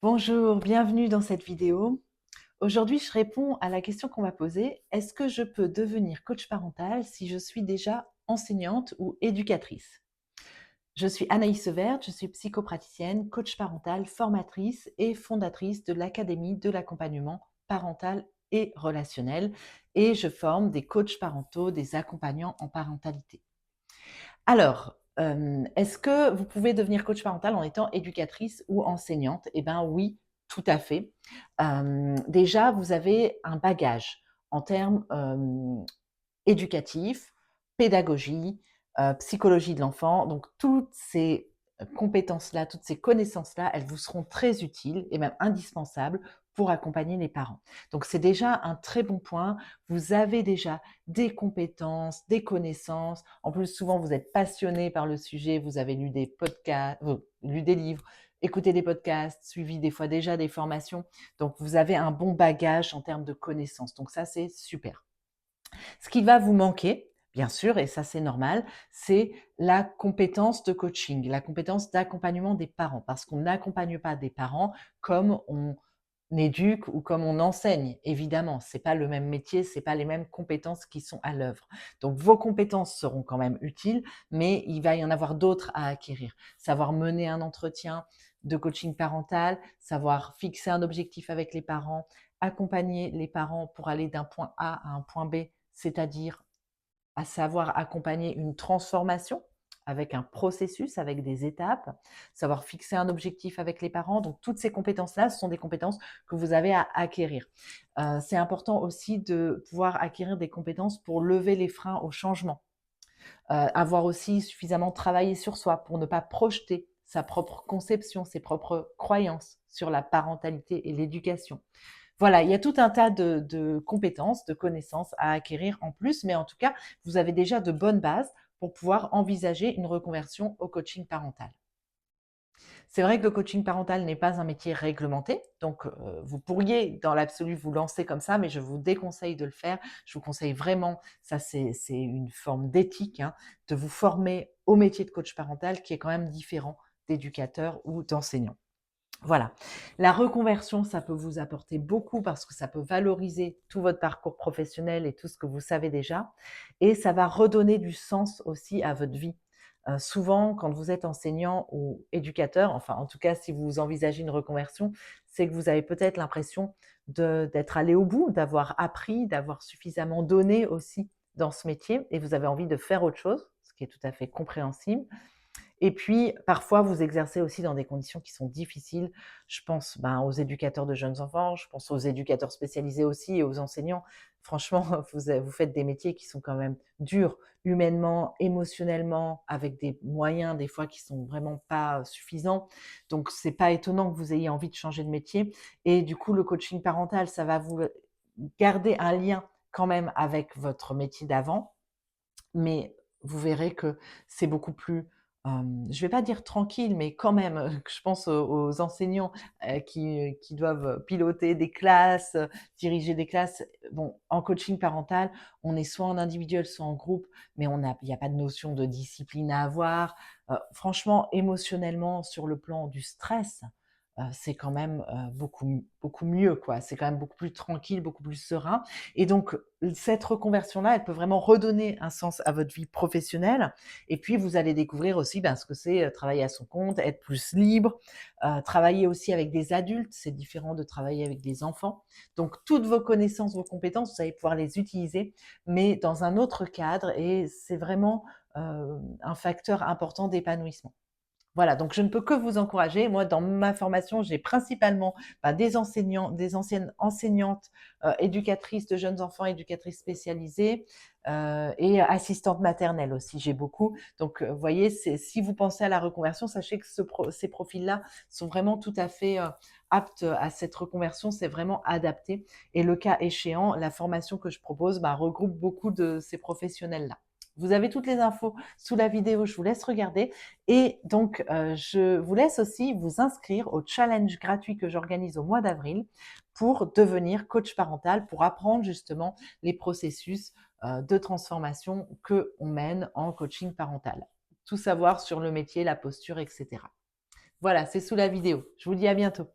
Bonjour, bienvenue dans cette vidéo. Aujourd'hui, je réponds à la question qu'on m'a posée. Est-ce que je peux devenir coach parental si je suis déjà enseignante ou éducatrice? Je suis Anaïs Severt, je suis psychopraticienne, coach parental, formatrice et fondatrice de l'Académie de l'accompagnement parental et relationnel. Et je forme des coachs parentaux, des accompagnants en parentalité. Alors, est-ce que vous pouvez devenir coach parental en étant éducatrice ou enseignante? Eh bien oui, tout à fait. Déjà, vous avez un bagage en termes, éducatifs, pédagogie, psychologie de l'enfant. Donc toutes ces compétences-là, toutes ces connaissances-là, elles vous seront très utiles et même indispensables pour accompagner les parents. Donc c'est déjà un très bon point. Vous avez déjà des compétences, des connaissances. En plus, souvent, vous êtes passionné par le sujet, vous avez lu des podcasts, lu des livres, écouté des podcasts, suivi des fois déjà des formations. Donc vous avez un bon bagage en termes de connaissances. Donc ça, c'est super. Ce qui va vous manquer, bien sûr, et ça c'est normal, c'est la compétence de coaching, la compétence d'accompagnement des parents, parce qu'on n'accompagne pas des parents comme on éduque ou comme on enseigne. Évidemment, c'est pas le même métier, c'est pas les mêmes compétences qui sont à l'œuvre. Donc vos compétences seront quand même utiles, mais il va y en avoir d'autres à acquérir. Savoir mener un entretien de coaching parental, savoir fixer un objectif avec les parents, accompagner les parents pour aller d'un point A à un point B, c'est-à-dire à savoir accompagner une transformation avec un processus, avec des étapes, savoir fixer un objectif avec les parents. Donc toutes ces compétences-là, ce sont des compétences que vous avez à acquérir. C'est important aussi de pouvoir acquérir des compétences pour lever les freins au changement. Avoir aussi suffisamment travaillé sur soi pour ne pas projeter sa propre conception, ses propres croyances sur la parentalité et l'éducation. Voilà, il y a tout un tas de compétences, de connaissances à acquérir en plus, mais en tout cas, vous avez déjà de bonnes bases pour pouvoir envisager une reconversion au coaching parental. C'est vrai que le coaching parental n'est pas un métier réglementé, donc vous pourriez dans l'absolu vous lancer comme ça, mais je vous déconseille de le faire. Je vous conseille vraiment, ça c'est une forme d'éthique, hein, de vous former au métier de coach parental qui est quand même différent d'éducateur ou d'enseignant. Voilà. La reconversion, ça peut vous apporter beaucoup parce que ça peut valoriser tout votre parcours professionnel et tout ce que vous savez déjà et ça va redonner du sens aussi à votre vie. Souvent, quand vous êtes enseignant ou éducateur, enfin, en tout cas, si vous envisagez une reconversion, c'est que vous avez peut-être l'impression d'être allé au bout, d'avoir appris, d'avoir suffisamment donné aussi dans ce métier et vous avez envie de faire autre chose, ce qui est tout à fait compréhensible. Et puis, parfois, vous exercez aussi dans des conditions qui sont difficiles. Je pense, aux éducateurs de jeunes enfants, je pense aux éducateurs spécialisés aussi et aux enseignants. Franchement, vous faites des métiers qui sont quand même durs, humainement, émotionnellement, avec des moyens des fois qui sont vraiment pas suffisants. Donc, c'est pas étonnant que vous ayez envie de changer de métier. Et du coup, le coaching parental, ça va vous garder un lien quand même avec votre métier d'avant, mais vous verrez que c'est beaucoup plus, je vais pas dire tranquille, mais quand même, que je pense aux enseignants, qui doivent piloter des classes, diriger des classes. Bon, en coaching parental, on est soit en individuel, soit en groupe, mais il y a pas de notion de discipline à avoir. Franchement, émotionnellement, sur le plan du stress, c'est quand même, beaucoup mieux, quoi. C'est quand même beaucoup plus tranquille, beaucoup plus serein et donc cette reconversion-là, elle peut vraiment redonner un sens à votre vie professionnelle et puis vous allez découvrir aussi, ce que c'est, travailler à son compte, être plus libre, travailler aussi avec des adultes, c'est différent de travailler avec des enfants. Donc toutes vos connaissances, vos compétences, vous allez pouvoir les utiliser, mais dans un autre cadre et c'est vraiment, un facteur important d'épanouissement. Voilà, donc je ne peux que vous encourager. Moi, dans ma formation, j'ai principalement, des enseignants, des anciennes enseignantes, éducatrices de jeunes enfants, éducatrices spécialisées, et assistantes maternelles aussi, j'ai beaucoup. Donc, vous voyez, si vous pensez à la reconversion, sachez que ces profils-là sont vraiment tout à fait, aptes à cette reconversion, c'est vraiment adapté et le cas échéant, la formation que je propose, regroupe beaucoup de ces professionnels-là. Vous avez toutes les infos sous la vidéo, je vous laisse regarder et donc, je vous laisse aussi vous inscrire au challenge gratuit que j'organise au mois d'avril pour devenir coach parental, pour apprendre justement les processus, de transformation qu'on mène en coaching parental. Tout savoir sur le métier, la posture et cetera. Voilà, c'est sous la vidéo. Je vous dis à bientôt.